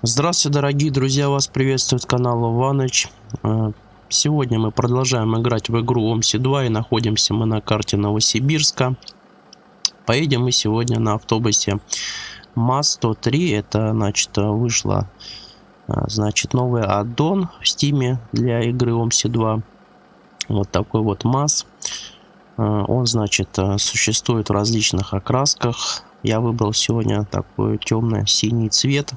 Здравствуйте, дорогие друзья, вас приветствует канал Иваныч. Сегодня мы продолжаем играть в игру OMSI 2 и находимся мы на карте Новосибирска. Поедем мы сегодня на автобусе МАЗ-103. Это, значит, вышла, новый аддон в Steam для игры OMSI 2. Вот такой вот МАЗ. Он, значит, существует в различных окрасках. Я выбрал сегодня такой темно-синий цвет.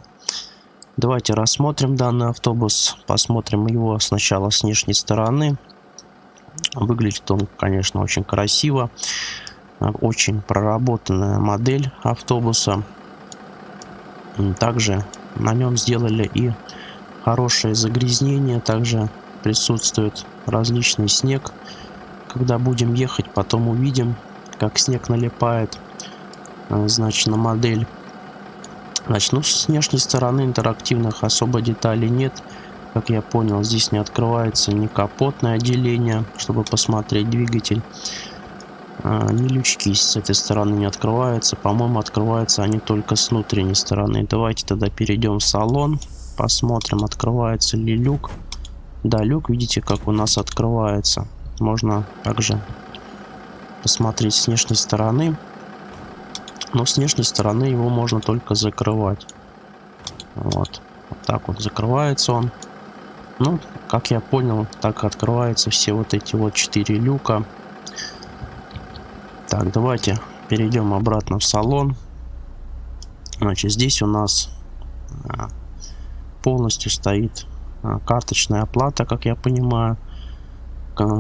Давайте рассмотрим данный автобус, посмотрим его сначала с внешней стороны. Выглядит он, конечно, очень красиво. Очень проработанная модель автобуса. Также на нем сделали и хорошее загрязнение. Также присутствует различный снег. Когда будем ехать, потом увидим, как снег налипает, значит, на модель. Значит, ну, с внешней стороны интерактивных особо деталей нет. Как я понял, здесь не открывается ни капотное отделение, чтобы посмотреть двигатель. Ни лючки с этой стороны не открываются. По-моему, открываются они только с внутренней стороны. Давайте тогда перейдем в салон. Посмотрим, открывается ли люк. Да, люк, видите, как у нас открывается. Можно также посмотреть с внешней стороны. Но с внешней стороны его можно только закрывать. Вот так вот закрывается он. Ну, как я понял, так открываются все вот эти вот 4 люка. Так, давайте перейдем обратно в салон. Значит, здесь у нас полностью стоит карточная оплата, как я понимаю.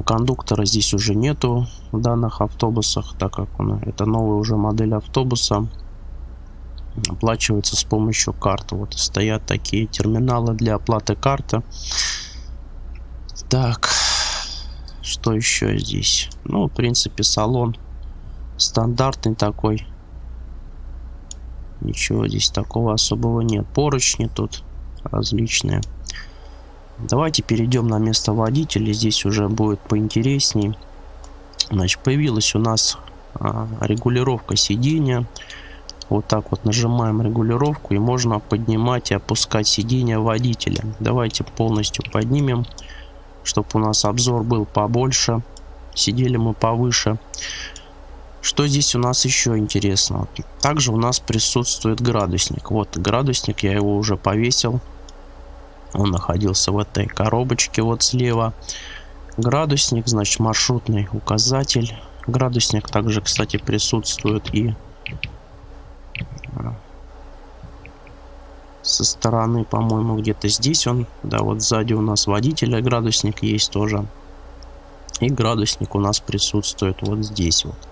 Кондуктора здесь уже нету в данных автобусах, так как это новая уже модель автобуса. Оплачивается с помощью карты. Вот стоят такие терминалы для оплаты карты. Так, что еще здесь? Ну, в принципе, салон стандартный такой. Ничего здесь такого особого нет. Поручни тут различные. Давайте перейдем на место водителя. Здесь уже будет поинтересней. Значит, появилась у нас регулировка сидения. Вот так вот нажимаем регулировку, и можно поднимать и опускать сиденье водителя. Давайте полностью поднимем, чтобы у нас обзор был побольше. Сидели мы повыше. Что здесь у нас еще интересного? Также у нас присутствует градусник. Вот градусник, я его уже повесил. Он находился в этой коробочке вот слева. Градусник, значит, маршрутный указатель. Градусник также, кстати, присутствует и со стороны, по-моему, где-то здесь он. Да, вот сзади у нас водителя градусник есть тоже. И градусник у нас присутствует вот здесь вот,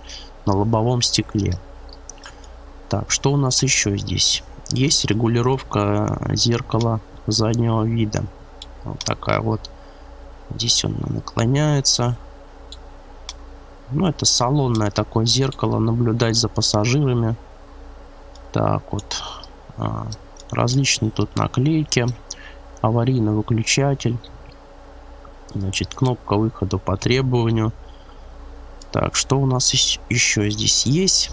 на лобовом стекле. Так, что у нас еще здесь? Есть регулировка зеркала заднего вида. Вот такая вот. Здесь он наклоняется. Ну, это салонное такое зеркало. Наблюдать за пассажирами. Так вот. Различные тут наклейки. Аварийный выключатель. Значит, кнопка выхода по требованию. Так, что у нас еще здесь есть?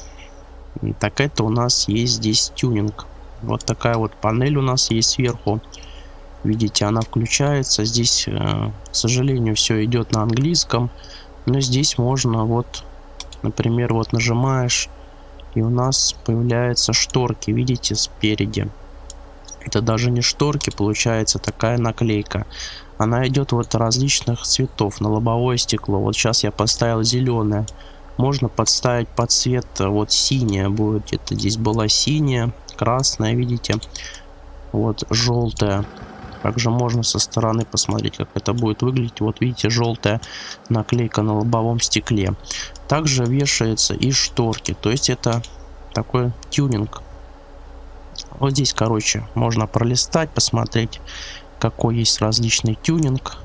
Так, это у нас есть здесь тюнинг. Вот такая вот панель у нас есть сверху. Видите, она включается. Здесь, к сожалению, все идет на английском. Но здесь можно вот, например, вот нажимаешь, и у нас появляются шторки. Видите, спереди. Это даже не шторки, получается такая наклейка. Она идет вот различных цветов на лобовое стекло. Вот сейчас я поставил зеленое. Можно подставить под цвет вот синее будет. Это здесь была синяя, красная, видите. Вот желтая. Также можно со стороны посмотреть, как это будет выглядеть. Вот видите, желтая наклейка на лобовом стекле. Также вешаются и шторки. То есть это такой тюнинг. Вот здесь, короче, можно пролистать, посмотреть, какой есть различный тюнинг.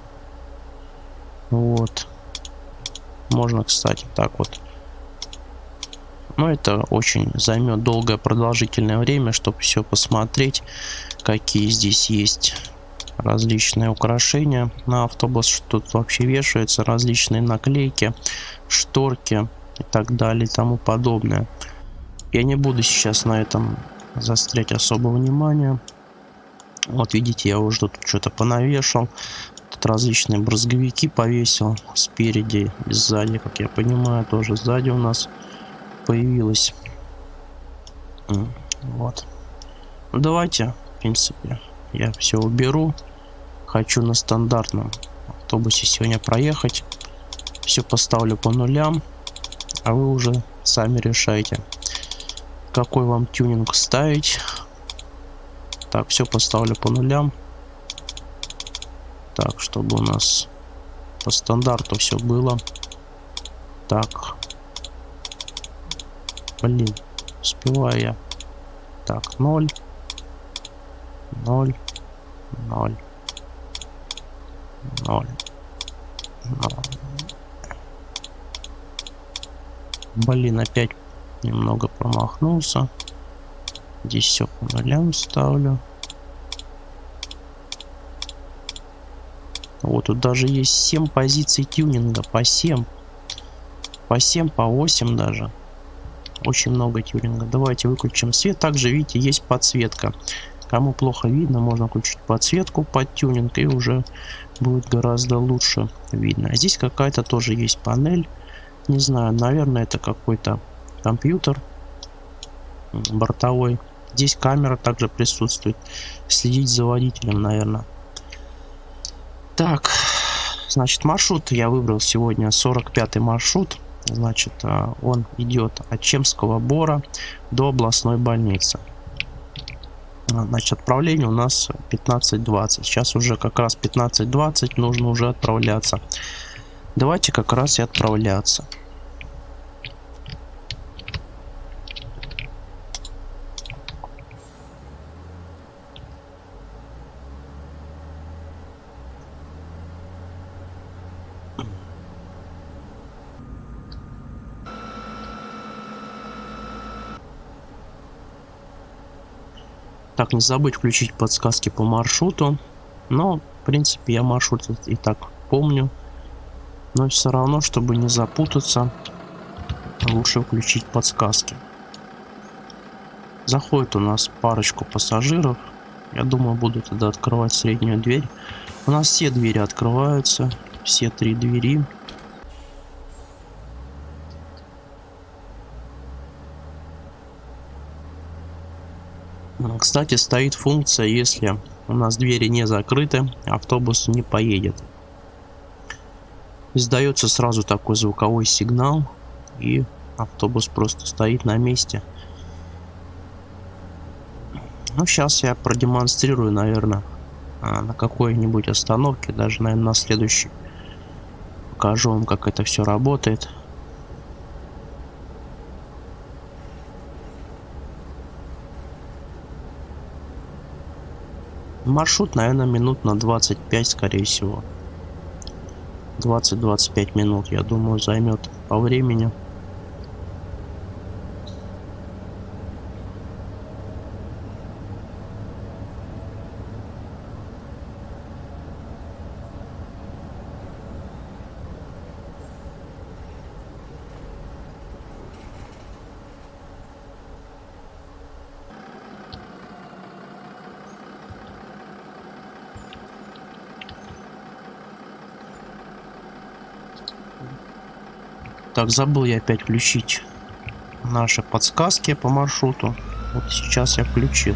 Вот. Можно, кстати, так вот. Но это очень займет долгое продолжительное время, чтобы все посмотреть, какие здесь есть различные украшения на автобус, что тут вообще вешаются, различные наклейки, шторки и так далее и тому подобное. Я не буду сейчас на этом заострять особо внимание. Вот видите, я уже тут что-то понавешал. Тут различные брызговики повесил спереди и сзади, как я понимаю, тоже сзади у нас появилось. Вот. Ну, давайте, в принципе, я все уберу. Хочу на стандартном автобусе сегодня проехать. Все поставлю по нулям, а вы уже сами решайте, какой вам тюнинг ставить. Так, все поставлю по нулям. Так, чтобы у нас по стандарту все было. Так. Блин, успеваю я. Так, 0, 0, 0, 0, 0. Блин, опять немного промахнулся. Здесь все по нулям ставлю. Вот тут даже есть 7 позиций тюнинга. По 7. По 7, по 8 даже. Очень много тюнинга. Давайте выключим свет. Также, видите, есть подсветка. Кому плохо видно, можно включить подсветку под тюнинг, и уже будет гораздо лучше видно. А здесь какая-то тоже есть панель. Не знаю, наверное, это какой-то компьютер бортовой. Здесь камера также присутствует. Следить за водителем, наверное. Так, значит, маршрут я выбрал сегодня 45-й маршрут. Значит, он идет от Чемского Бора до областной больницы. Значит, отправление у нас 15:20. Сейчас уже как раз 15:20, нужно уже отправляться. Давайте как раз и отправляться. Так, не забыть включить подсказки по маршруту. Но, в принципе, я маршрут и так помню. Но все равно, чтобы не запутаться, лучше включить подсказки. Заходит у нас парочку пассажиров. Я думаю, буду тогда открывать среднюю дверь. У нас все двери открываются. Все 3 двери. Кстати, стоит функция, если у нас двери не закрыты, автобус не поедет. Издается сразу такой звуковой сигнал, и автобус просто стоит на месте. Ну, сейчас я продемонстрирую, наверное, на какой-нибудь остановке, даже, наверное, на следующей. Покажу вам, как это все работает. Маршрут, наверное, минут на 25, скорее всего. 20-25 минут, я думаю, займет по времени. Так, забыл я опять включить наши подсказки по маршруту. Вот сейчас я включил.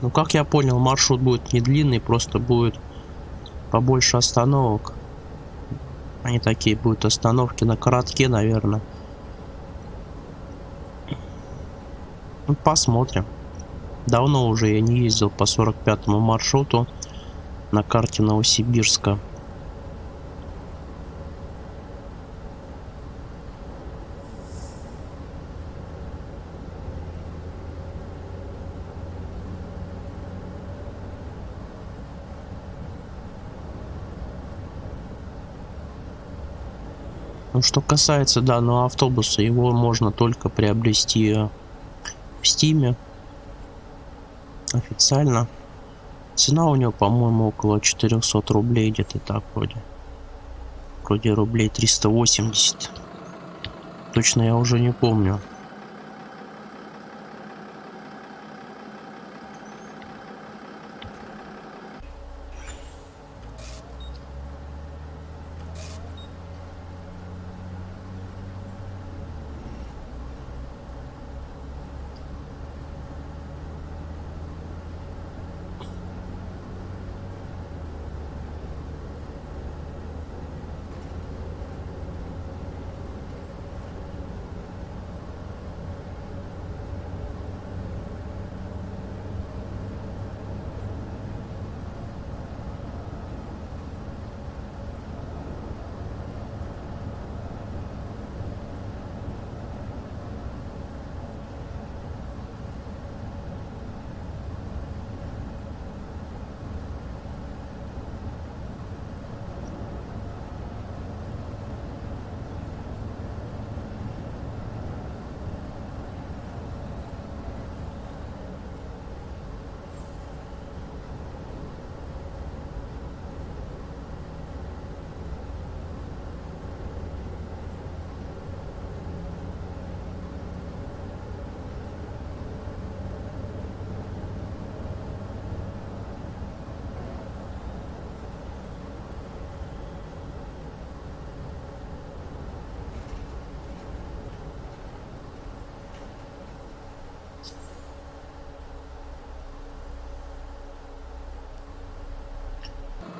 Ну, как я понял, маршрут будет не длинный, просто будет побольше остановок. Они такие будут остановки на коротке, наверное. Ну, посмотрим. Давно уже я не ездил по 45-му маршруту на карте Новосибирска. Ну, что касается данного автобуса, его можно только приобрести в Steam официально. Цена у него, по-моему, около 400 рублей, где-то так вроде. вроде рублей 380. Точно я уже не помню.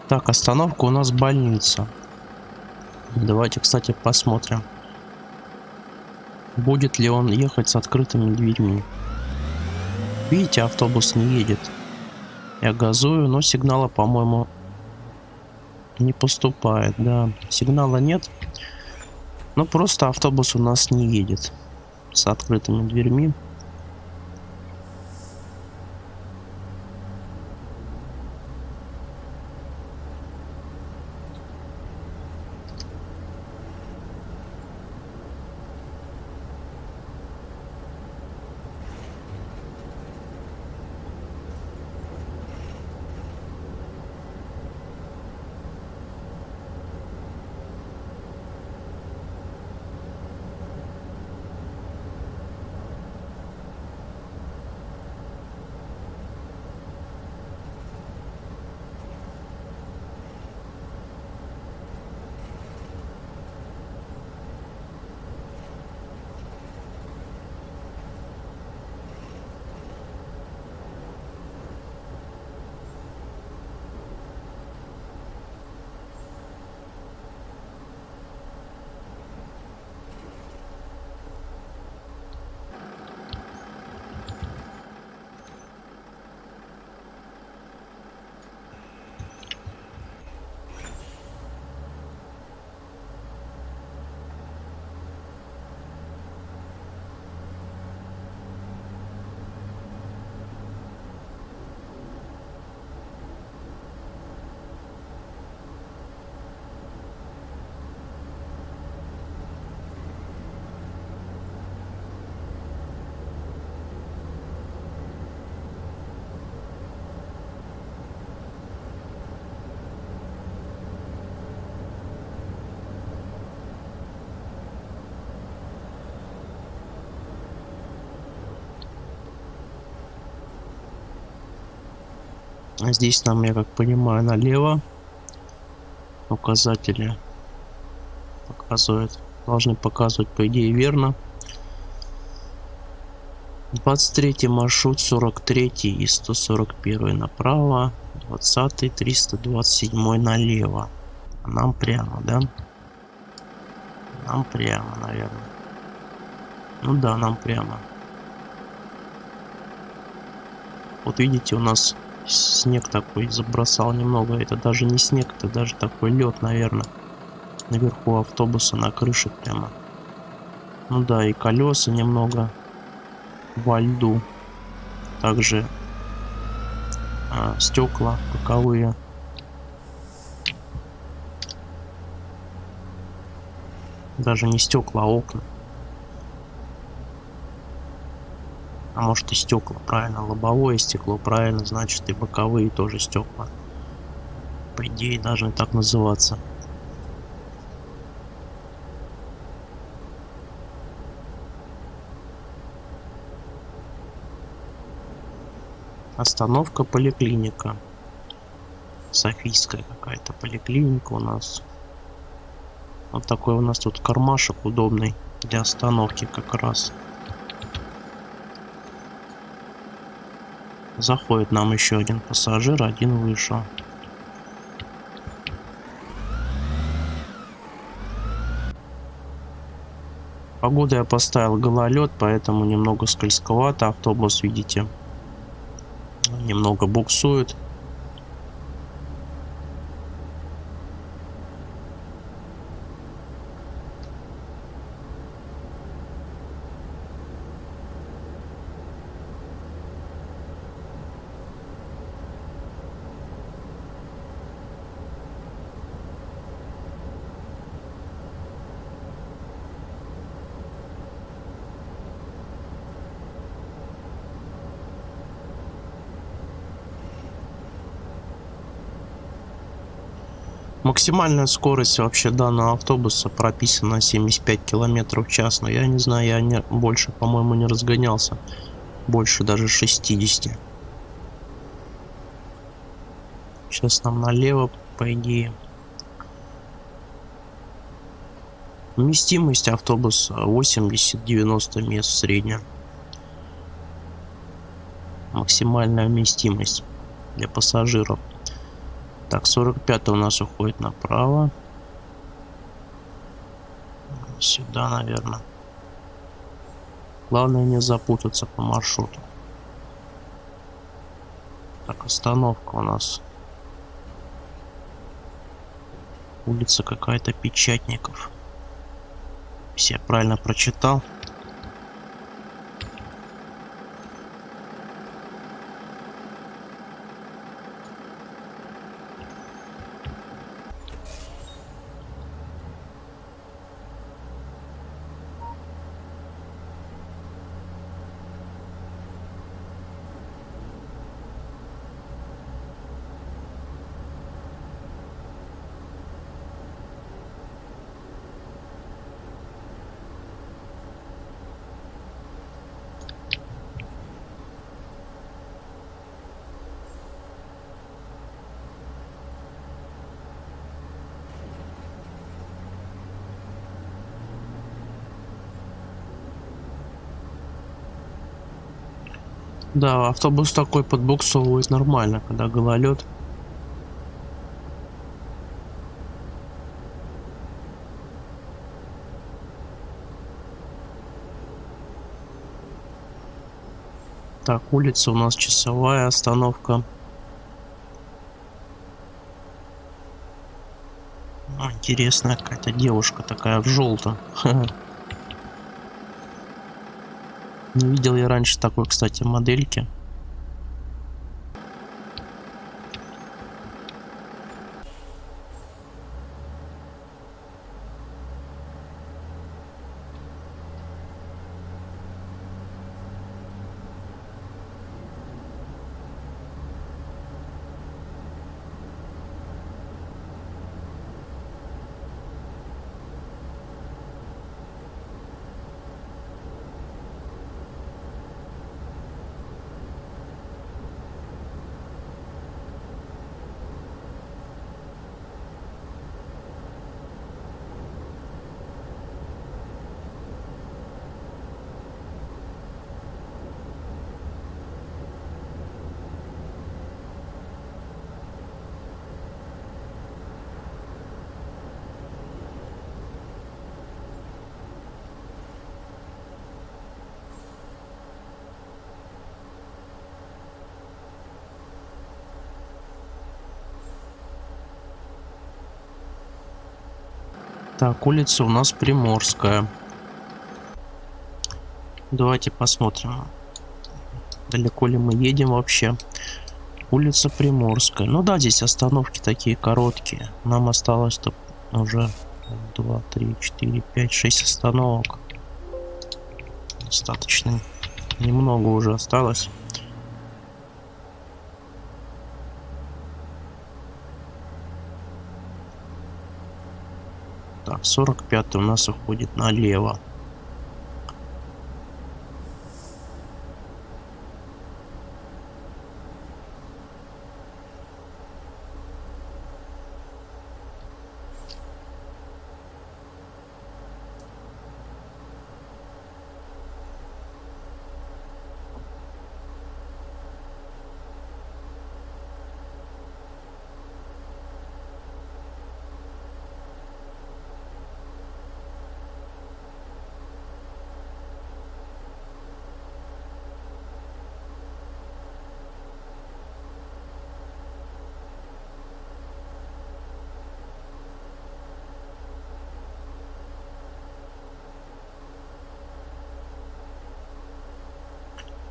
Так, остановка у нас больница. Давайте, кстати, посмотрим, будет ли он ехать с открытыми дверьми. Видите, автобус не едет. Я газую, но сигнала, по-моему, не поступает. Да, сигнала нет. Но просто автобус у нас не едет с открытыми дверьми. Здесь нам, я как понимаю, налево указатели показывают. Должны показывать, по идее, верно. 23 маршрут, 43 и 141 направо, 20 327 налево. А нам прямо, да? Нам прямо, наверное. Ну да, нам прямо. Вот видите, у нас снег такой забросал немного. Это даже не снег, это даже такой лед, наверное. Наверху автобуса, на крыше прямо. Ну да, и колеса немного во льду. Также стекла боковые. Даже не стекла, а окна. А может и стекла, правильно, лобовое стекло, правильно, значит и боковые тоже стекла. По идее должны так называться. Остановка поликлиника. Софийская какая-то поликлиника у нас. Вот такой у нас тут кармашек удобный для остановки как раз. Заходит нам еще один пассажир, один вышел. Погоду я поставил гололед, поэтому немного скользковато. Автобус, видите, немного буксует. Максимальная скорость вообще данного автобуса прописана 75 км в час. Но я не знаю, я больше, по-моему, не разгонялся. Больше даже 60. Сейчас нам налево, по идее. Вместимость автобуса 80-90 мест в среднем. Максимальная вместимость для пассажиров. Так, 45 у нас уходит направо. Сюда, наверное. Главное не запутаться по маршруту. Так, остановка у нас. Улица какая-то Печатников. Если я правильно прочитал. Да, автобус такой подбуксовывает нормально, когда гололед. Так, улица у нас Часовая, остановка. Интересная какая-то девушка такая в желтом. Не видел я раньше такой, кстати, модельки. Так, улица у нас Приморская. Давайте посмотрим, далеко ли мы едем вообще. Улица Приморская. Ну да, здесь остановки такие короткие. Нам осталось-то уже 2, 3, 4, 5, 6 остановок. Достаточно немного уже осталось. Так, 45 у нас уходит налево.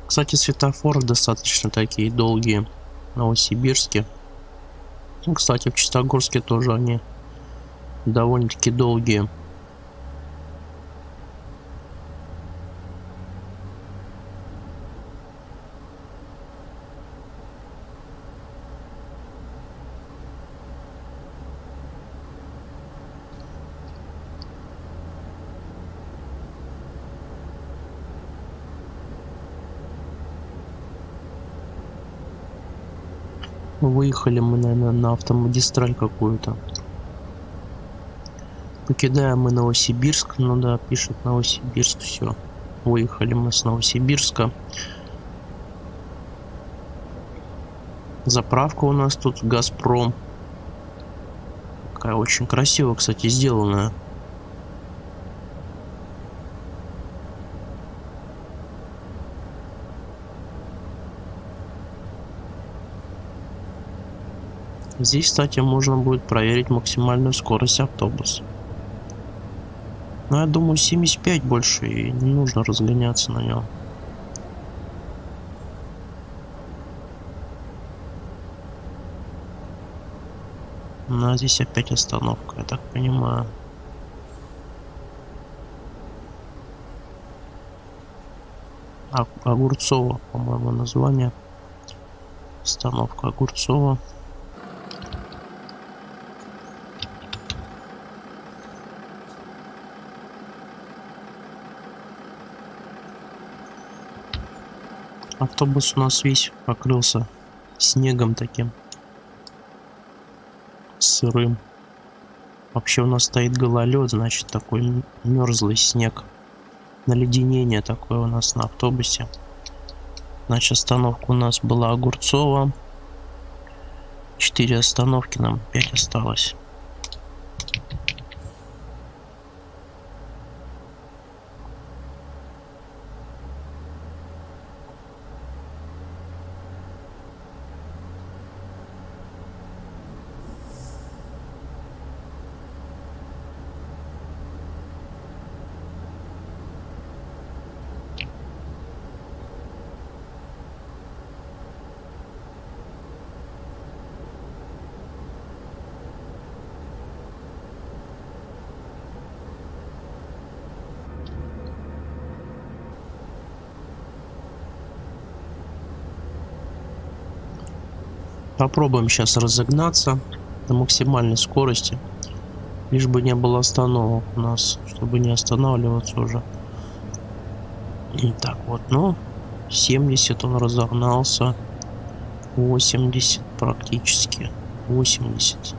Кстати, светофоры достаточно такие долгие в Новосибирске. Ну, кстати, в Чистогорске тоже они довольно-таки долгие. Выехали мы, наверное, на автомагистраль какую-то. Покидаем мы Новосибирск. Ну да, пишет Новосибирск. Все. Выехали мы с Новосибирска. Заправка у нас тут Газпром. Такая очень красиво, кстати, сделанная. Здесь, кстати, можно будет проверить максимальную скорость автобуса. Но я думаю, 75 больше, и не нужно разгоняться на нем. Ну, а здесь опять остановка, я так понимаю. Огурцова, по-моему, название. Остановка Огурцова. Автобус у нас весь покрылся снегом таким сырым. Вообще у нас стоит гололед, значит, такой мерзлый снег. Наледенение такое у нас на автобусе. Значит, остановка у нас была Огурцова. 4 остановки, нам 5 осталось. Попробуем сейчас разогнаться до максимальной скорости, лишь бы не было остановок у нас, чтобы не останавливаться уже. И так вот, ну, 70 он разогнался, 80 практически, 80,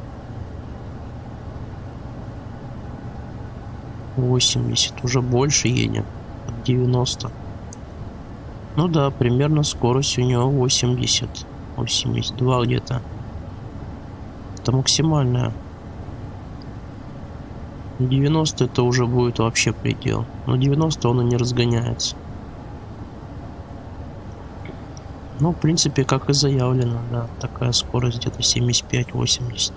80, уже больше едем, 90. Ну да, примерно скорость у него 80. 82 где-то. Это максимальная. 90 это уже будет вообще предел. Но 90 он и не разгоняется. Ну, в принципе, как и заявлено, да. Такая скорость где-то 75-80.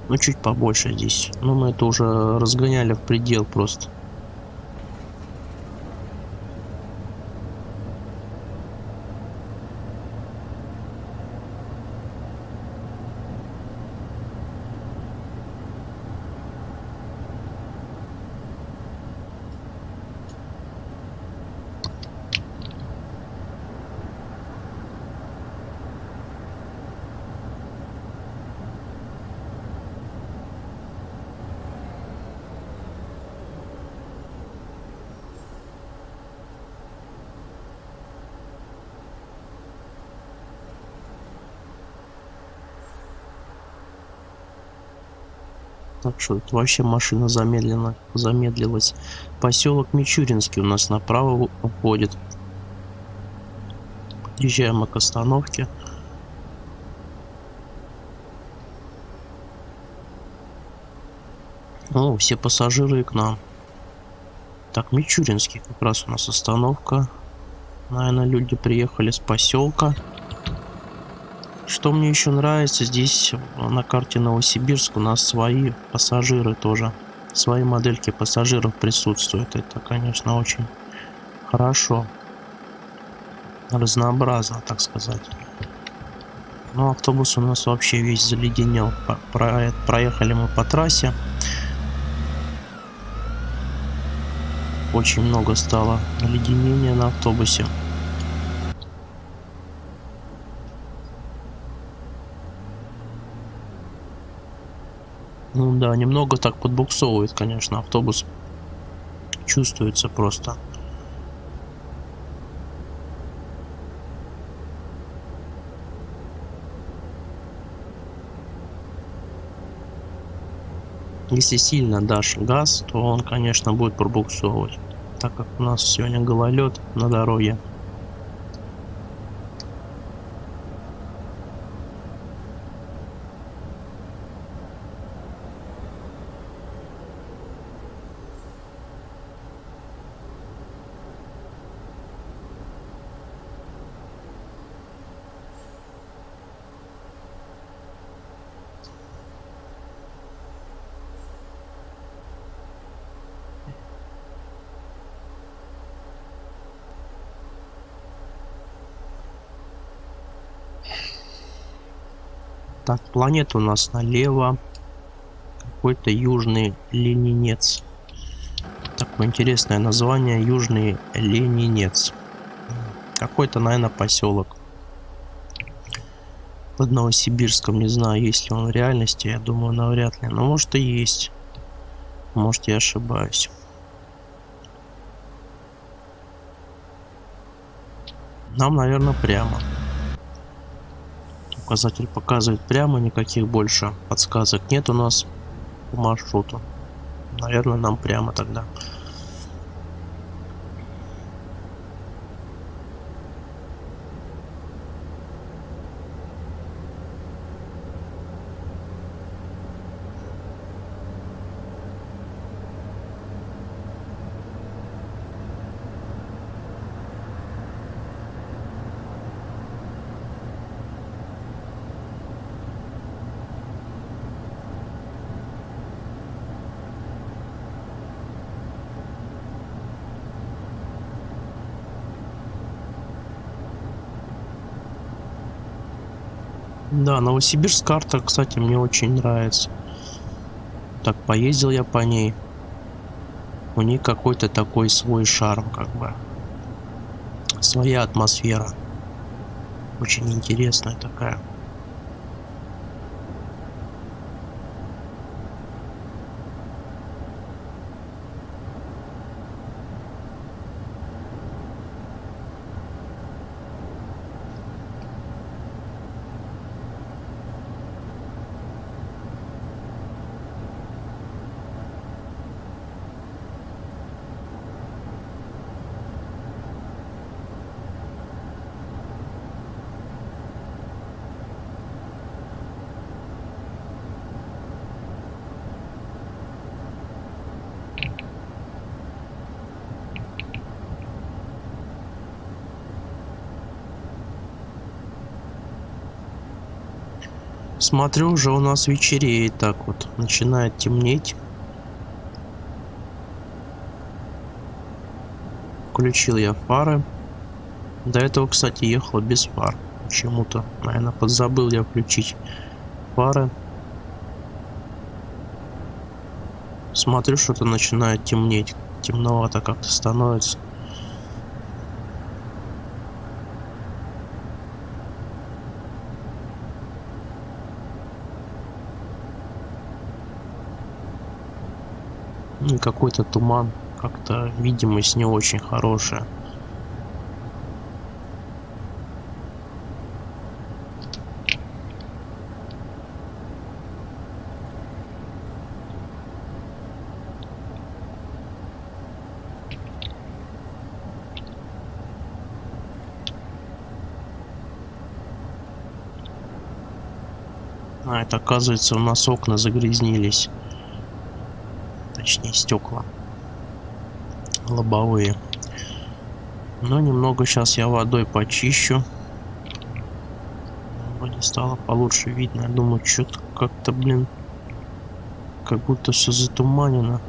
Ну, чуть побольше здесь. Но мы это уже разгоняли в предел просто. Так что это вообще машина замедлилась. Поселок Мичуринский у нас направо уходит. Подъезжаем мы к остановке. О, все пассажиры к нам. Так, Мичуринский как раз у нас остановка. Наверное, люди приехали с поселка. Что мне еще нравится, здесь на карте Новосибирск у нас свои пассажиры тоже. Свои модельки пассажиров присутствуют. Это, конечно, очень хорошо. разнообразно, так сказать. Но автобус у нас вообще весь заледенел. Проехали мы по трассе. Очень много стало наледенения на автобусе. Ну да, немного так подбуксовывает, конечно, автобус. Чувствуется просто. Если сильно дашь газ, то он, конечно, будет пробуксовывать. Так как у нас сегодня гололед на дороге. Так, планета у нас налево. Какой-то Южный Ленинец. Такое интересное название, Южный Ленинец. Какой-то, наверное, поселок. Под Новосибирском, не знаю, есть ли он в реальности, я думаю, навряд ли. Но может и есть. Может, я ошибаюсь. Нам, наверное, прямо. Указатель показывает прямо, никаких больше подсказок нет у нас по маршруту. Наверное, нам прямо тогда. Да, Новосибирск карта, кстати, мне очень нравится. Так, поездил я по ней. У них какой-то такой свой шарм, как бы. Своя атмосфера. Очень интересная такая. Смотрю, уже у нас вечереет, так вот, начинает темнеть. Включил я фары. До этого, кстати, ехал без фар. Почему-то, наверное, подзабыл я включить фары. Смотрю, что-то начинает темнеть. Темновато как-то становится. И какой-то туман. Как-то видимость не очень хорошая. А, это оказывается у нас окна загрязнились. Точнее, стекла лобовые. Но немного сейчас я водой почищу. Вроде стало получше видно. Я думаю, что-то как-то, блин, как будто все затуманено.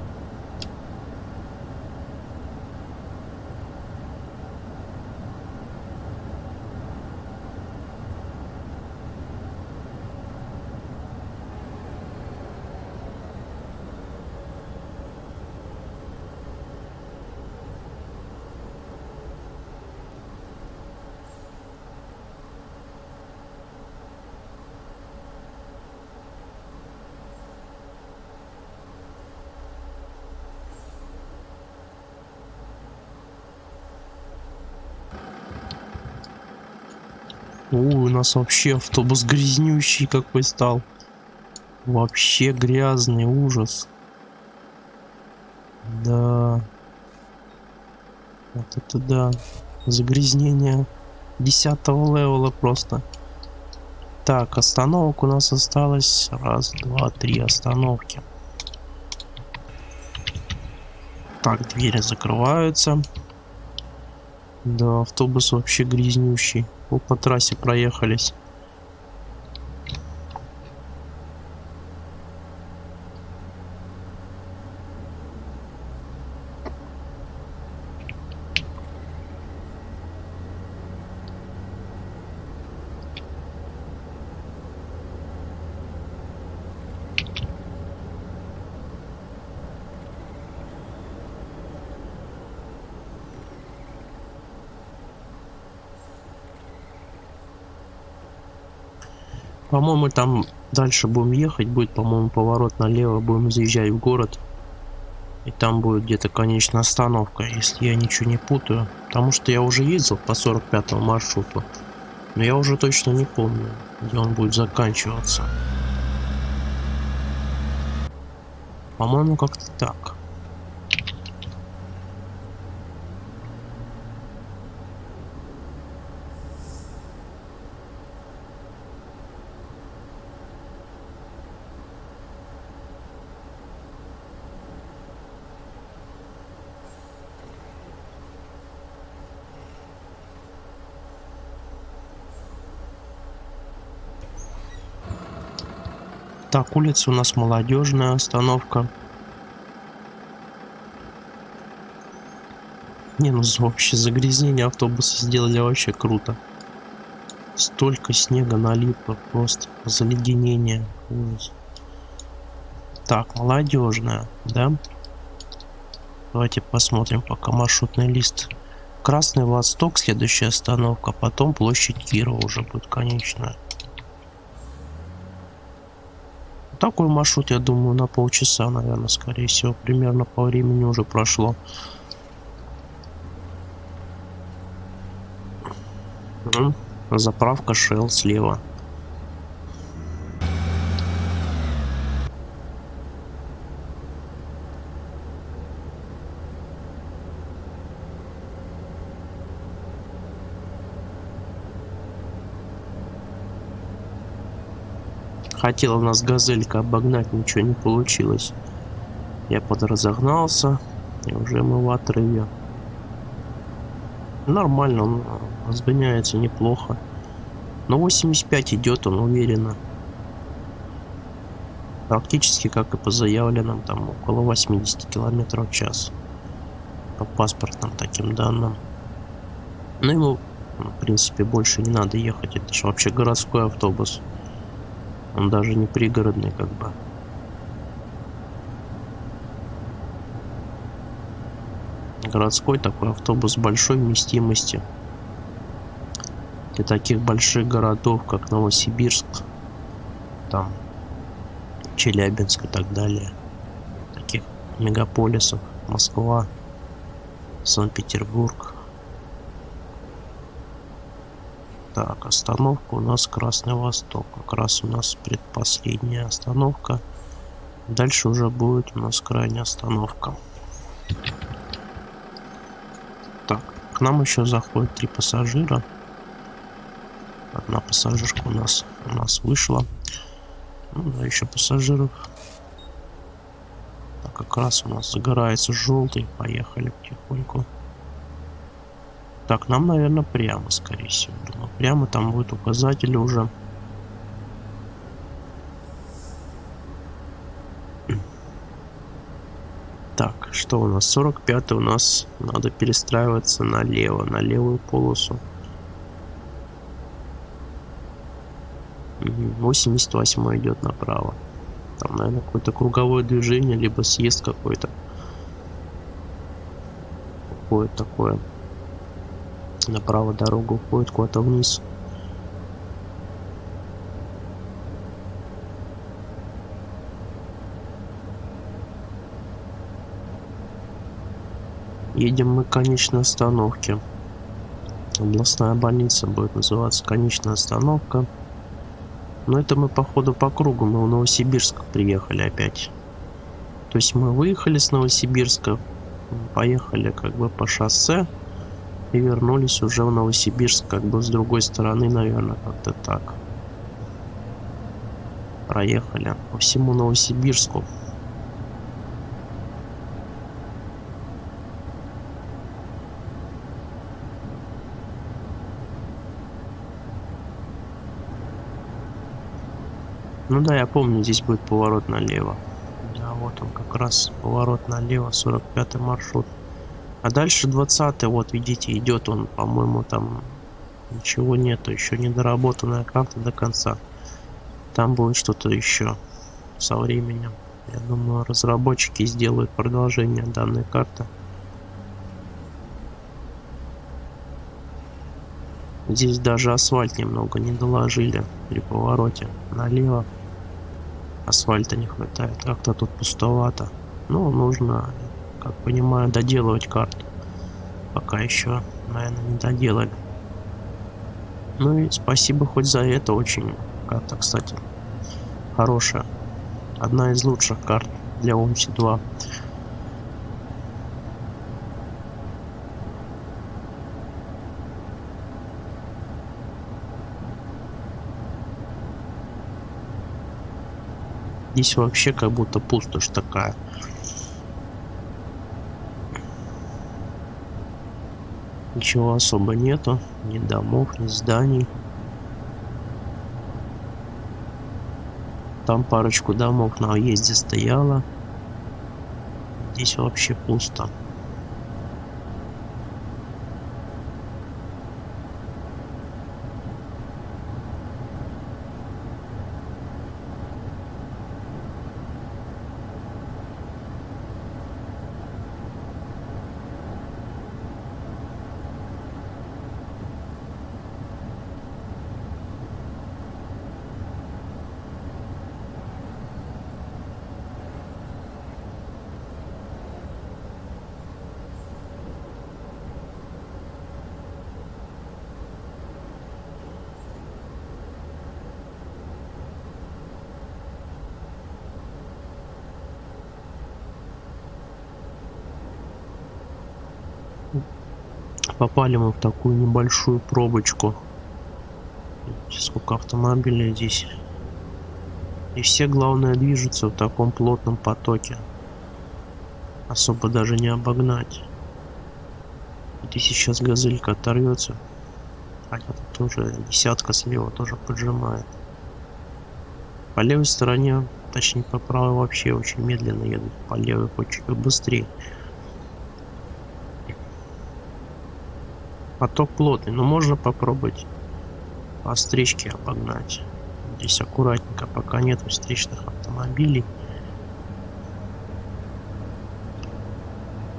Ой, у нас вообще автобус грязнющий какой стал. Вообще грязный, ужас. Да. Вот это да. Загрязнение 10-го левела просто. Так, остановок у нас осталось. Раз, два, три остановки. Так, двери закрываются. Да, автобус вообще грязнющий. По трассе проехались. По-моему, там дальше будем ехать. Будет, по-моему, поворот налево. Будем заезжать в город. И там будет где-то конечная остановка, если я ничего не путаю. Потому что я уже ездил по 45-му маршруту. Но я уже точно не помню, где он будет заканчиваться. По-моему, как-то так. Так, улица у нас Молодежная остановка. Не, ну вообще загрязнение автобуса сделали вообще круто. Столько снега налипло, просто заледенение. Ужас. Так, Молодежная, да? Давайте посмотрим пока маршрутный лист. Красный Восток, следующая остановка, потом площадь Кирова уже будет конечная. Такой маршрут, я думаю, на полчаса, наверное, скорее всего, примерно по времени уже прошло. Заправка Shell слева. Хотела у нас газелька обогнать, ничего не получилось. Я подразогнался, и уже мы в отрыве. Нормально, он разгоняется неплохо. Но 85 идет он уверенно. Практически как и по заявленным, там около 80 км в час. По паспортным таким данным. Но ему, в принципе, больше не надо ехать. Это же вообще городской автобус. Он даже не пригородный, как бы. Городской такой автобус большой вместимости. Для таких больших городов, как Новосибирск, там, Челябинск и так далее. Таких мегаполисов. Москва, Санкт-Петербург. Так, остановка у нас Красный Восток. Как раз у нас предпоследняя остановка. Дальше уже будет у нас крайняя остановка. Так, к нам еще заходит 3 пассажира. Одна пассажирка у нас вышла. Ну да, еще пассажиров. Так, как раз у нас загорается желтый. Поехали потихоньку. Так, нам, наверное, прямо, скорее всего. Думаю, прямо там будет указатель уже. Так, что у нас? 45-й у нас надо перестраиваться налево, на левую полосу. 88 идет направо. Там, наверное, какое-то круговое движение, либо съезд какой-то. Уходит такое. Направо дорога уходит куда-то вниз. Едем мы к конечной остановке. Областная больница будет называться конечная остановка. Но это мы походу по кругу, мы в Новосибирск приехали опять. То есть мы выехали с Новосибирска, поехали как бы по шоссе и вернулись уже в Новосибирск, как бы с другой стороны, наверное, как-то так. Проехали по всему Новосибирску. Ну да, я помню, здесь будет поворот налево. Да, вот он как раз поворот налево, 45-й маршрут. А дальше 20-й, вот видите, идет он, по-моему, там ничего нету, еще не доработанная карта до конца. Там будет что-то еще со временем. Я думаю, разработчики сделают продолжение данной карты. Здесь даже асфальт немного не доложили при повороте налево. Асфальта не хватает, как-то тут пустовато. Ну, нужно, как понимаю, доделывать карту. Пока еще, наверное, не доделали. Ну и спасибо хоть за это, очень карта, кстати, хорошая. Одна из лучших карт для OMSI 2. Здесь вообще как будто пустошь такая. Ничего особо нету, ни домов, ни зданий. Там парочку домов на въезде стояло. Здесь вообще пусто. Попали мы в такую небольшую пробочку. Сколько автомобилей здесь. И все, главное, движутся в таком плотном потоке. Особо даже не обогнать. Здесь сейчас газелька оторвется. Хотя тут уже десятка слева тоже поджимает. По левой стороне, точнее по правой, вообще очень медленно едут. По левой хоть быстрее. Поток плотный, но можно попробовать по встречке обогнать. Здесь аккуратненько, пока нет встречных автомобилей.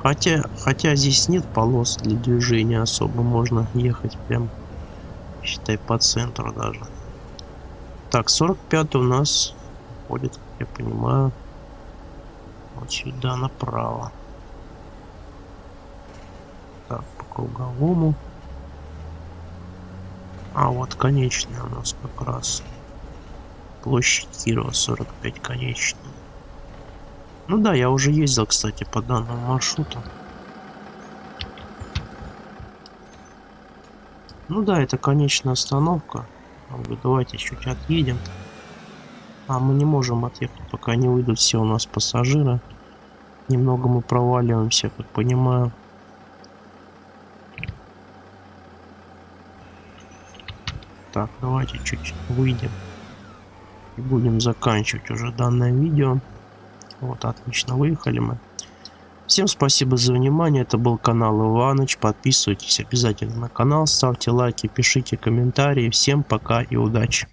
Хотя здесь нет полос для движения особо, можно ехать прям, считай, по центру даже. Так, 45 у нас ходит, как я понимаю, вот сюда направо. Так, по круговому. А вот конечная у нас как раз площадь Кирова, 45 конечная. Ну да, я уже ездил, кстати, по данному маршруту. Ну да, это конечная остановка. Давайте чуть отъедем. А мы не можем отъехать, пока не выйдут все у нас пассажиры. Немного мы проваливаемся, как понимаю. Так, давайте чуть выйдем и будем заканчивать уже данное видео. Вот, отлично, выехали мы. Всем спасибо за внимание. Это был канал Иваныч. Подписывайтесь обязательно на канал, ставьте лайки, пишите комментарии. Всем пока и удачи.